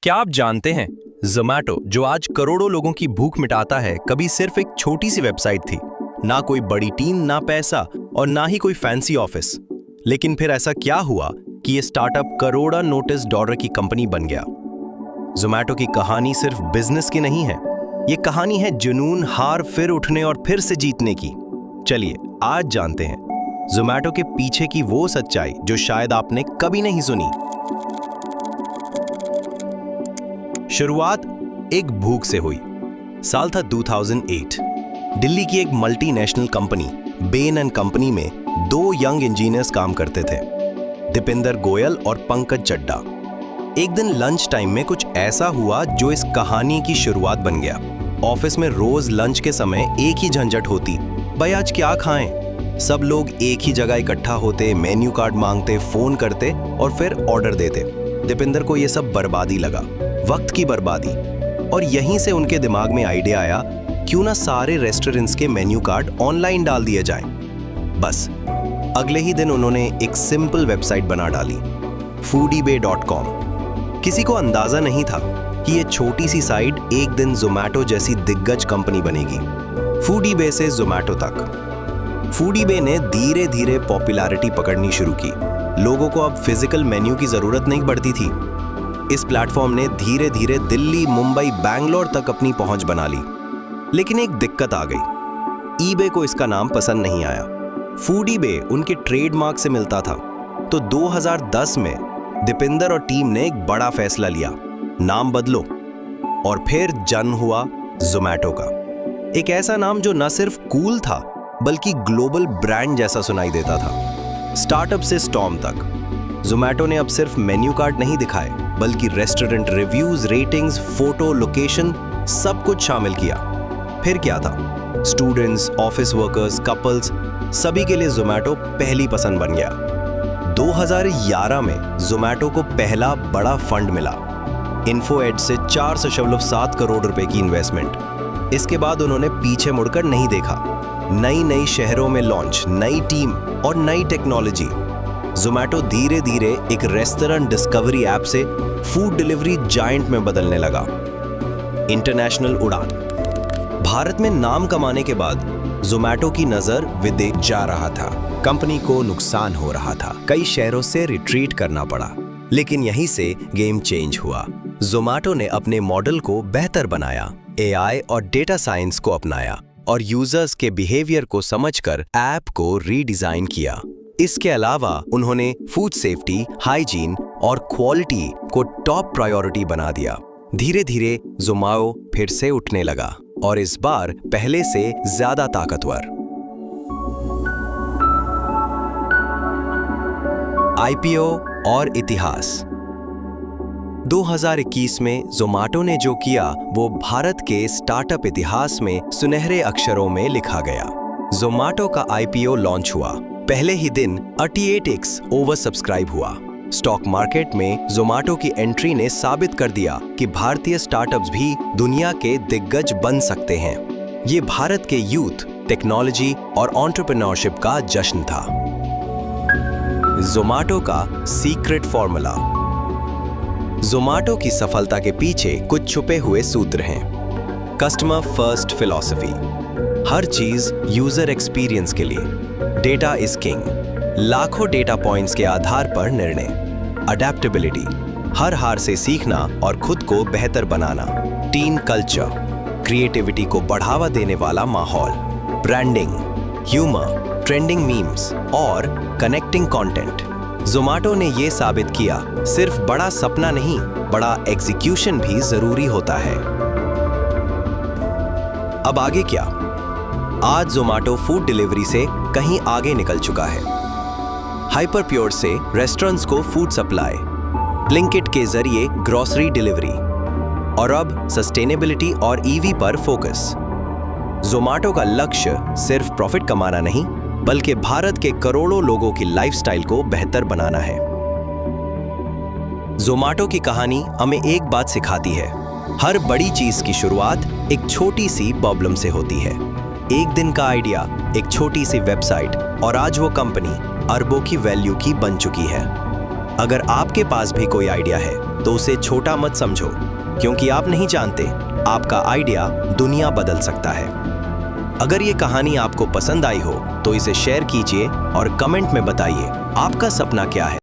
क्या आप जानते हैं ज़ोमैटो जो आज करोड़ों लोगों की भूख मिटाता है, कभी सिर्फ एक छोटी सी वेबसाइट थी। ना कोई बड़ी टीम, ना पैसा और ना ही कोई फैंसी ऑफिस। लेकिन फिर ऐसा क्या हुआ कि ये स्टार्टअप करोड़ा नोटिस डॉलर की कंपनी बन गया। ज़ोमैटो की कहानी सिर्फ बिजनेस की नहीं है, ये कहानी है जुनून, हार, फिर उठने और फिर से जीतने की। चलिए आज जानते हैं ज़ोमैटो के पीछे की वो सच्चाई जो शायद आपने कभी नहीं सुनी। शुरुआत एक भूख से हुई। साल था 2008। दिल्ली की एक multinational company Ben and company में दो यंग इंजीनियर्स काम करते थे, दीपेंद्र गोयल और पंकज चड्ढा। एक दिन लंच टाइम में कुछ ऐसा हुआ जो इस कहानी की शुरुआत बन गया। ऑफिस में रोज लंच के समय एक ही झंझट होती, भाई आज क्या खाएं। सब लोग एक ही जगह इकट्ठा होते, मेन्यू कार्ड मांगते, फोन करते और फिर ऑर्डर देते। दीपेंद्र को यह सब बर्बादी लगा, वक्त की बर्बादी। और यहीं से उनके दिमाग में आइडिया आया, क्यों ना सारे रेस्टोरेंट्स के मेन्यू कार्ड ऑनलाइन डाल दिए जाएं। बस अगले ही दिन उन्होंने एक सिंपल वेबसाइट बना डाली, foodybay.com। किसी को अंदाजा नहीं था कि ये छोटी सी साइट एक दिन ज़ोमैटो जैसी दिग्गज कंपनी बनेगी। फूडीबे से ज़ोमैटो तक फूडीबे ने धीरे धीरे पॉपुलैरिटी पकड़नी शुरू की। लोगों को अब फिजिकल मेन्यू की जरूरत नहीं पड़ती थी। इस प्लेटफॉर्म ने धीरे धीरे दिल्ली, मुंबई, बैंगलोर तक अपनी पहुंच बना ली। लेकिन एक दिक्कत आ गई, ईबे को इसका नाम पसंद नहीं आया। फूडीबे उनके ट्रेडमार्क से मिलता था। तो 2010 में दीपेंद्र और टीम ने एक बड़ा फैसला लिया, नाम बदलो। और फिर जन्म हुआ ज़ोमैटो का। एक ऐसा नाम जो न सिर्फ कूल था बल्कि ग्लोबल ब्रांड जैसा सुनाई देता था। स्टार्टअप से स्टॉर्म तक ज़ोमैटो ने अब सिर्फ मेन्यू कार्ड नहीं दिखाए, बल्कि restaurant reviews, ratings, photo, location सब कुछ शामिल किया। फिर क्या था, स्टूडेंट्स, ऑफिस वर्कर्स, कपल्स, सभी के लिए ज़ोमैटो पहली पसंद बन गया। 2011 में ज़ोमैटो को पहला बड़ा फंड मिला, इन्फोएड से 4.7 करोड़ रुपए की इन्वेस्टमेंट। इसके बाद उन्होंने पीछे मुड़कर नहीं देखा। नई शहरों में लॉन्च, नई टीम और नई टेक्नोलॉजी। ज़ोमैटो धीरे धीरे एक रेस्टोरेंट डिस्कवरी ऐप से फूड डिलीवरी जायंट में बदलने लगा। इंटरनेशनल उड़ान। भारत में नाम कमाने के बाद ज़ोमैटो की नजर विदेश जा रहा था। कंपनी को नुकसान हो रहा था, कई शहरों से रिट्रीट करना पड़ा। लेकिन यहीं से गेम चेंज हुआ। ज़ोमैटो ने अपने मॉडल को बेहतर बनाया, एआई और डेटा साइंस को अपनाया और यूजर्स के बिहेवियर को समझकर ऐप को रीडिजाइन किया। इसके अलावा उन्होंने फूड सेफ्टी, हाइजीन और क्वालिटी को टॉप प्रायोरिटी बना दिया। धीरे धीरे ज़ोमैटो फिर से उठने लगा और इस बार पहले से ज्यादा ताकतवर। आईपीओ और इतिहास। 2021 में ज़ोमैटो ने जो किया वो भारत के स्टार्टअप इतिहास में सुनहरे अक्षरों में लिखा गया। ज़ोमैटो का आईपीओ लॉन्च हुआ, पहले ही दिन 38x ओवर सब्सक्राइब हुआ। स्टॉक मार्केट में ज़ोमैटो की एंट्री ने साबित कर दिया कि भारतीय स्टार्टअप्स भी दुनिया के दिग्गज बन सकते हैं। ये भारत के यूथ, टेक्नोलॉजी और एंटरप्रेन्योरशिप का जश्न था। ज़ोमैटो का सीक्रेट फॉर्मूला। ज़ोमैटो की सफलता के पीछे कुछ छुपे हुए सूत्र हैं। कस्टमर फर्स्ट फिलॉसफी, हर चीज यूजर एक्सपीरियंस के लिए। डेटा इज किंग, लाखों डेटा पॉइंट्स के आधार पर निर्णय। अडेप्टेबिलिटी, हर हार से सीखना और खुद को बेहतर बनाना। टीम कल्चर, क्रिएटिविटी को बढ़ावा देने वाला माहौल। ब्रांडिंग, ह्यूमर, ट्रेंडिंग मीम्स और कनेक्टिंग कंटेंट। ज़ोमैटो ने ये साबित किया, सिर्फ बड़ा सपना नहीं, बड़ा एग्जीक्यूशन भी जरूरी होता है। अब आगे क्या? आज ज़ोमैटो फूड डिलीवरी से कहीं आगे निकल चुका है। हाइपर प्योर से रेस्टोरेंट्स को फूड सप्लाई, ब्लिंकिट के जरिए ग्रोसरी डिलीवरी और अब सस्टेनेबिलिटी और ईवी पर फोकस। ज़ोमैटो का लक्ष्य सिर्फ प्रॉफिट कमाना नहीं, बल्कि भारत के करोड़ों लोगों की लाइफस्टाइल को बेहतर बनाना है। ज़ोमैटो की कहानी हमें एक बात सिखाती है, हर बड़ी चीज की शुरुआत एक छोटी सी प्रॉब्लम से होती है। एक दिन का आइडिया, एक छोटी सी वेबसाइट और आज वो कंपनी अरबों की वैल्यू की बन चुकी है। अगर आपके पास भी कोई आइडिया है तो उसे छोटा मत समझो, क्योंकि आप नहीं जानते आपका आइडिया दुनिया बदल सकता है। अगर ये कहानी आपको पसंद आई हो तो इसे शेयर कीजिए और कमेंट में बताइए आपका सपना क्या है।